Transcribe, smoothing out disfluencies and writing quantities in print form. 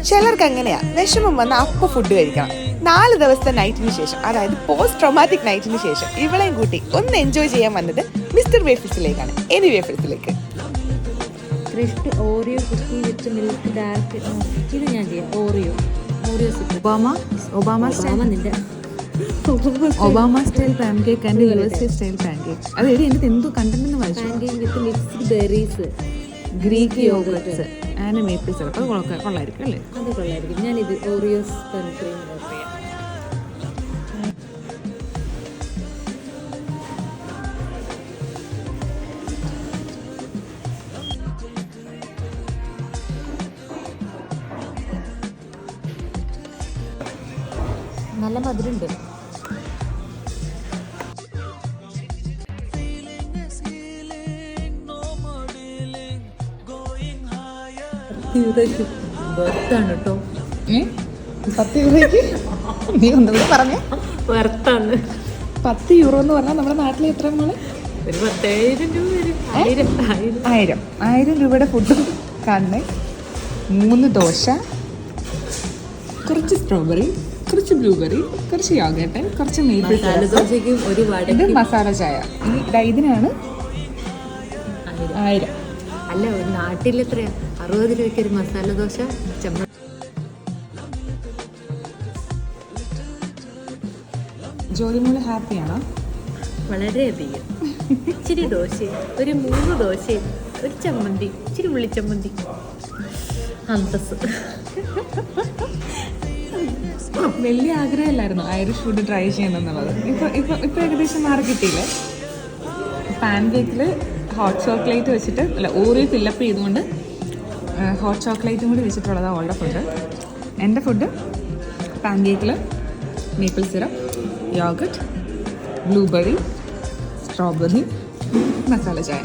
ചിലർക്ക് അങ്ങനെയാ, വിഷമം വന്ന അപ്പോൾ ഫുഡ് കഴിക്കണം. 4 ദിവസത്തെ നൈറ്റിന് ശേഷം, അതായത് പോസ്റ്റ് ട്രോമാറ്റിക് നൈറ്റിന് ശേഷം ഇവളെയും കൂട്ടി ഒന്ന് എൻജോയ് ചെയ്യാൻ വന്നത് മിസ്റ്റർ വേഫിൾസിലേക്കാണ്. എനി വേഫിൾസിലേക്ക് crispy Oreo cookie with milk dark. ഇത് ഞാൻ ചെയ്യാം. Oreo Obama style pancake and USA style pancake. അത് എനിക്ക് എന്തോ കണ്ടന്റ് വായിച്ചു. Pancake with mixed berries, Greek yogurts and maple syrup. അത് കൊള്ളായിരിക്കും അല്ലേ? അത് കൊള്ളായിരിക്കും. ഞാനിത് ഓറിയോസ് ക്രീം ഓർഡർ ചെയ്യാം. നല്ല മധുരമുണ്ട്. വെർത്താണ് കേട്ടോ. 10 യൂറോയ്ക്ക് നീ ഒന്നുകൂടി പറഞ്ഞേ. വെർത്താണ്. 10 യൂറോ എന്ന് പറഞ്ഞാൽ നമ്മുടെ നാട്ടിൽ എത്ര മോളെ? ഒരു 10,000 രൂപ വരും. 1000 രൂപയുടെ ഫുഡും കാണണേ. 3 ദോശ, കുറച്ച് സ്ട്രോബെറി, കുറച്ച് ബ്ലൂബെറി, കുറച്ച് യോഗട്ട്, കുറച്ച് മേപ്പിൾ ദോശയ്ക്കും ഒരു ഇത് മസാല ചായ. ഇതിനാണ് 1000. അല്ല, ഒരു നാട്ടിൽ എത്രയാ? 60 രൂപയ്ക്ക് ഒരു മസാല ദോശ. ജോലിമൂള് ഹാപ്പിയാണോ? വളരെയധികം. ഇച്ചിരി ദോശയും ഒരു 3 ദോശയും ഒരു ചമ്മന്തി, ഇച്ചിരി ഉള്ളിച്ചമ്മന്തി, അന്തസ്. വലിയ ആഗ്രഹമല്ലായിരുന്നു ഐറിഷ് ഫുഡ് ട്രൈ ചെയ്യണമെന്നുള്ളത്. ഇപ്പൊ ഏകദേശം മാറി കിട്ടിയില്ലേ? പാൻ കേക്കിൽ ഹോട്ട് ചോക്ലേറ്റ് വെച്ചിട്ട്, അല്ല, ഓറിയോ ഫില്ലപ്പ് ചെയ്തുകൊണ്ട് ഹോട്ട് ചോക്ലേറ്റും കൂടി വെച്ചിട്ടുള്ളതാണ് അവളുടെ ഫുഡ്. എൻ്റെ ഫുഡ് പാൻ കേക്കിൽ maple syrup, yogurt, blueberry, strawberry, masala ചായ.